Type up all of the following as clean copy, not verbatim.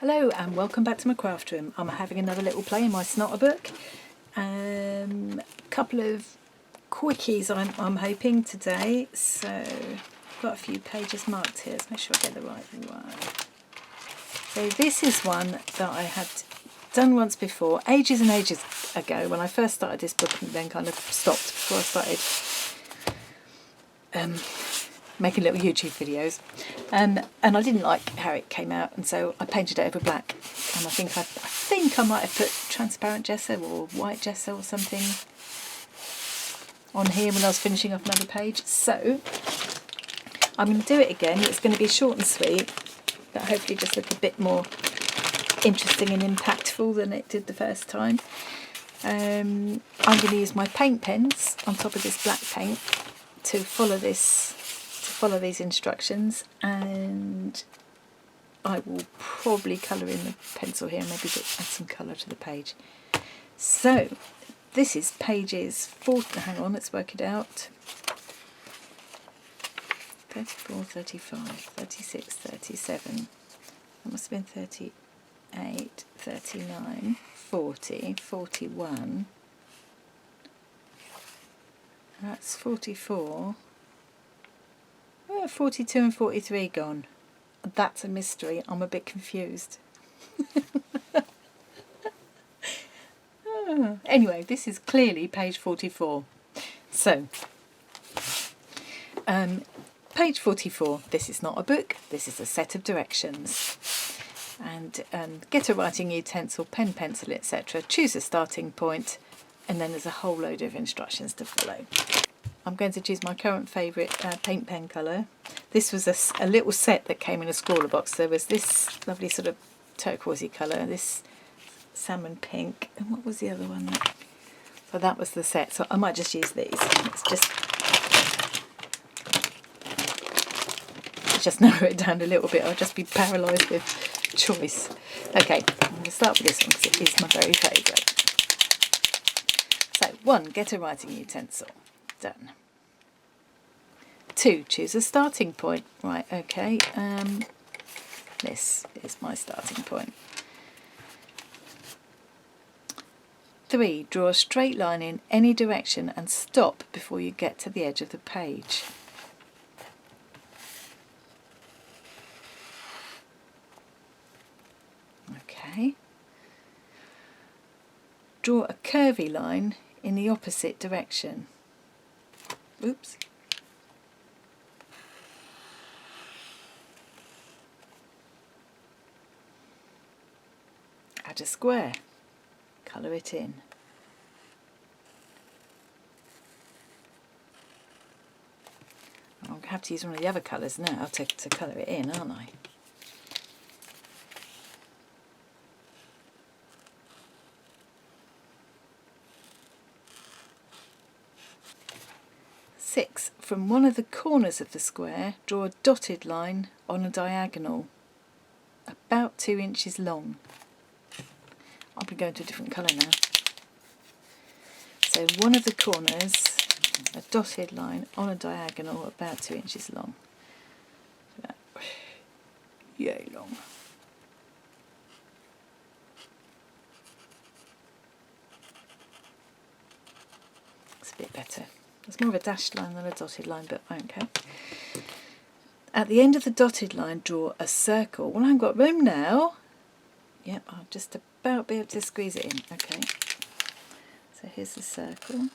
Hello and welcome back to my craft room. I'm having another little play in my Snotter book. Couple of quickies I'm hoping today. So I've got a few pages marked here. Let's make sure I get the right one. So this is one that I had done once before, ages and ages ago when I first started this book, and then kind of stopped before I started making little YouTube videos, and I didn't like how it came out, and so I painted it over black. And I think I might have put transparent gesso or white gesso or something on here when I was finishing off another page. So I'm going to do it again. It's going to be short and sweet, but hopefully just look a bit more interesting and impactful than it did the first time. I'm going to use my paint pens on top of this black paint to follow these instructions, and I will probably colour in the pencil here and maybe add some colour to the page. So this is pages 40, hang on, let's work it out. 34, 35, 36, 37, that must have been 38, 39, 40, 41, that's 44, 42 and 43 gone. That's a mystery, I'm a bit confused. Anyway, this is clearly page 44. So, page 44, this is not a book, this is a set of directions. And get a writing utensil, pen, pencil, etc. Choose a starting point, and then there's a whole load of instructions to follow. I'm going to choose my current favourite paint pen colour. This was a little set that came in a scrawler box. There was this lovely sort of turquoisey colour, this salmon pink, and what was the other one? So that was the set, so I might just use these. Let's just narrow it down a little bit. I'll just be paralysed with choice. Okay, I'm going to start with this one because it is my very favourite. So 1, get a writing utensil. Done. 2, choose a starting point. Right, okay, this is my starting point. 3, draw a straight line in any direction and stop before you get to the edge of the page. Okay. Draw a curvy line in the opposite direction. Oops. Add a square. Colour it in. I'm going to have to use one of the other colours now to colour it in, aren't I? Six, from one of the corners of the square, draw a dotted line on a diagonal, about 2 inches long. I'll be going to a different colour now. So one of the corners, a dotted line on a diagonal, about 2 inches long. Yay long. It's a bit better. It's more of a dashed line than a dotted line, but I don't care. At the end of the dotted line, draw a circle. Well, I haven't got room now. Yep, I'll just about be able to squeeze it in. Okay. So here's the circle.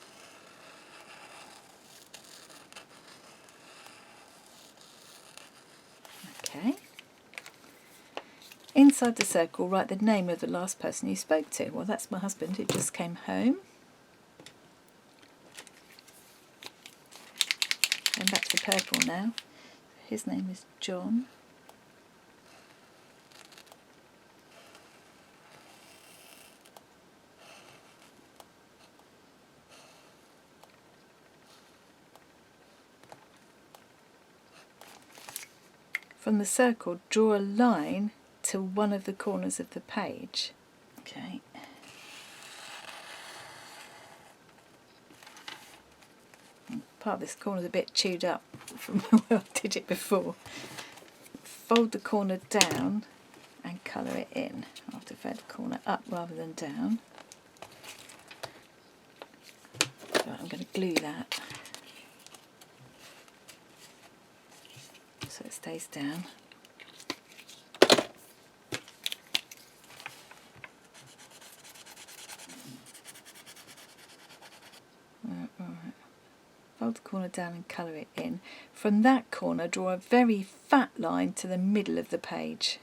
Okay. Inside the circle, write the name of the last person you spoke to. Well, that's my husband who just came home. Going back to the purple now. His name is John. From the circle, draw a line to one of the corners of the page. Okay. Part of this corner is a bit chewed up from where I did it before. Fold the corner down and colour it in. I'll have to thread the corner up rather than down. So I'm going to glue that so it stays down. Right. Fold the corner down and colour it in. From that corner, draw a very fat line to the middle of the page.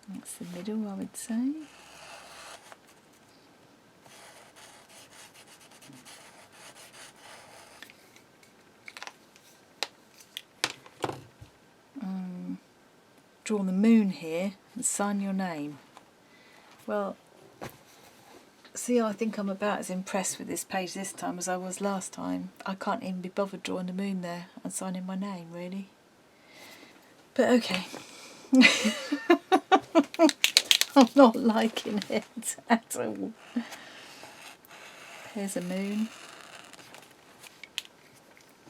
That's the middle, I would say. Draw the moon here and sign your name. Well, see, I think I'm about as impressed with this page this time as I was last time. I can't even be bothered drawing the moon there and signing my name, really. But okay. I'm not liking it at all. Here's a moon.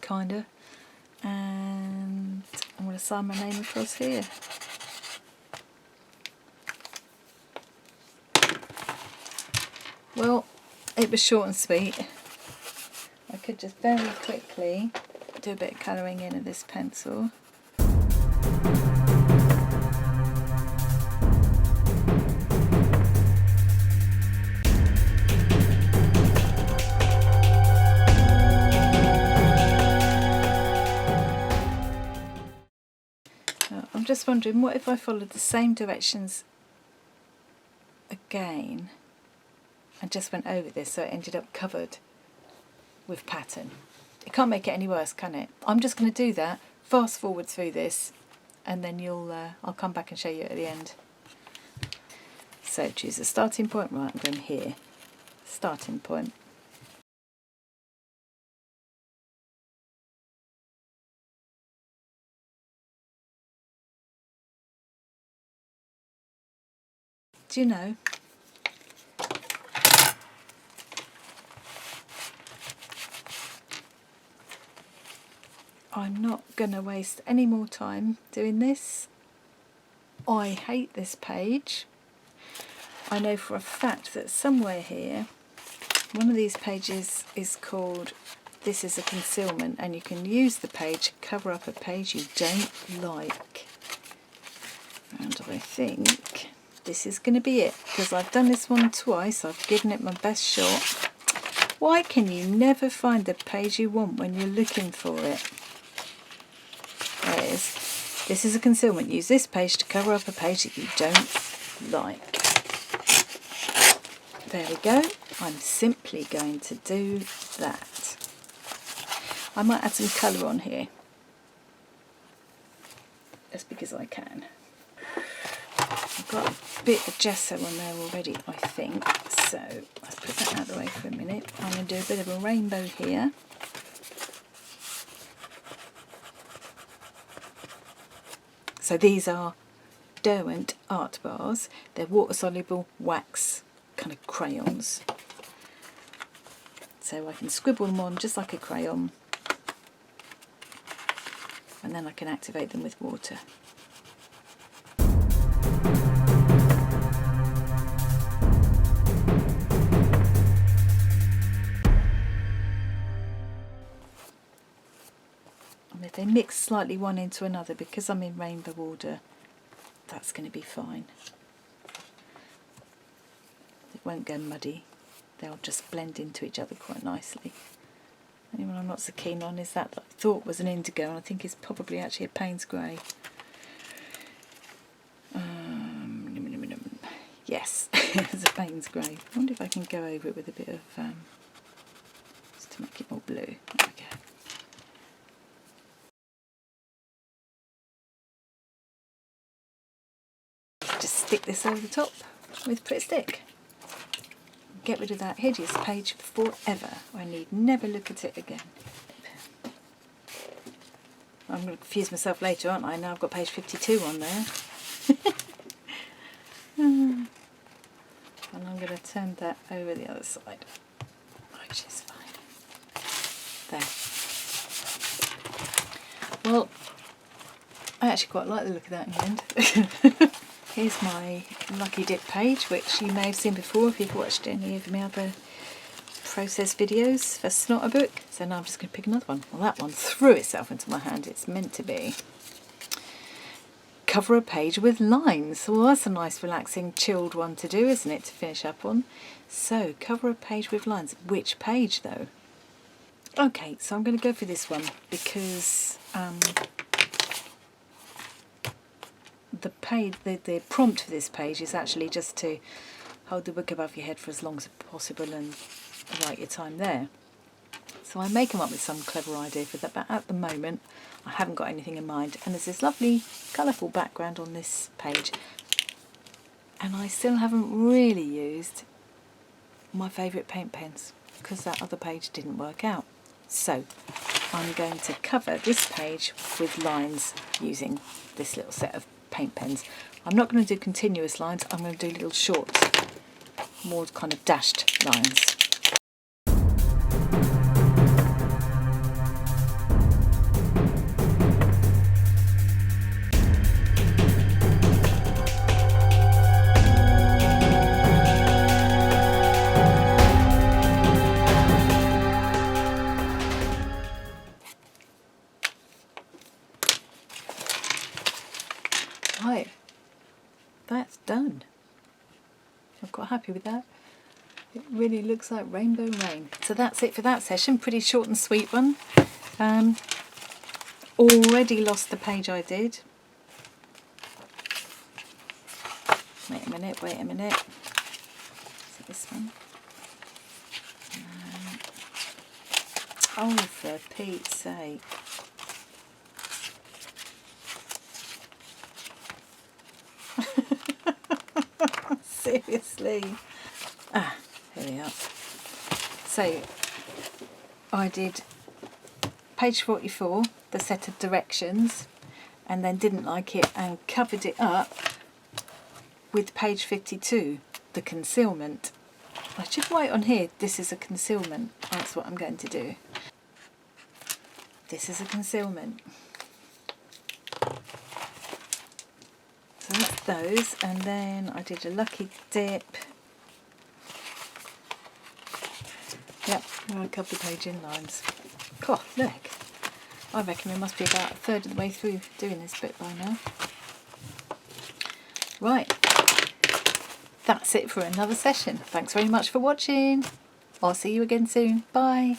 Kinda. And I'm going to sign my name across here. Well, it was short and sweet. I could just very quickly do a bit of colouring in of this pencil. I'm just wondering, what if I followed the same directions again and just went over this so it ended up covered with pattern? It can't make it any worse, can it? I'm just going to do that, fast forward through this, and then I'll come back and show you at the end. So choose a starting point. Right, I'm going here. Starting point. Do you know, I'm not going to waste any more time doing this. I hate this page. I know for a fact that somewhere here, one of these pages is called This is a Concealment, and you can use the page to cover up a page you don't like. And I think this is going to be it, because I've done this one twice. I've given it my best shot. Why can you never find the page you want when you're looking for it? There it is. This is a concealment. Use this page to cover up a page that you don't like. There we go. I'm simply going to do that. I might add some colour on here, just because I can. I've got a bit of gesso on there already, I think, so let's put that out of the way for a minute. I'm going to do a bit of a rainbow here. So these are Derwent art bars. They're water-soluble wax kind of crayons. So I can scribble them on just like a crayon, and then I can activate them with water. And if they mix slightly one into another, because I'm in rainbow order, that's going to be fine. It won't go muddy. They'll just blend into each other quite nicely. The only one I'm not so keen on is that I thought was an indigo, and I think it's probably actually a Payne's grey. Yes, it's a Payne's grey. I wonder if I can go over it with a bit of, just to make it more blue. There we go. Just stick this over the top with Pretty Stick. Get rid of that hideous page forever. I need never look at it again. I'm going to confuse myself later, aren't I? Now I've got page 52 on there. And I'm going to turn that over the other side, which is fine. There. Well, I actually quite like the look of that in the end. Here's my lucky dip page, which you may have seen before if you've watched any of my other process videos for Snotter book. So now I'm just going to pick another one. Well, that one threw itself into my hand. It's meant to be. Cover a page with lines. Well, that's a nice, relaxing, chilled one to do, isn't it, to finish up on? So, cover a page with lines. Which page, though? Okay, so I'm going to go for this one because the prompt for this page is actually just to hold the book above your head for as long as possible and write your time there. So I may come up with some clever idea for that, but at the moment I haven't got anything in mind. And there's this lovely colourful background on this page, and I still haven't really used my favourite paint pens because that other page didn't work out. So I'm going to cover this page with lines using this little set of paint pens. I'm not going to do continuous lines, I'm going to do little short, more kind of dashed lines. Right, that's done. I'm quite happy with that. It really looks like rainbow rain. So that's it for that session. Pretty short and sweet one. Already lost the page I did. Wait a minute. Is it this one? Oh, for Pete's sake. Seriously. Here we are. So I did page 44, the set of directions, and then didn't like it and covered it up with page 52, the concealment. I should write on here, this is a concealment. That's what I'm going to do. This is a concealment. So that's those, and then I did a lucky dip. Yep, I covered the page in lines. Oh, look. I reckon we must be about a third of the way through doing this bit by now. Right. That's it for another session. Thanks very much for watching. I'll see you again soon. Bye.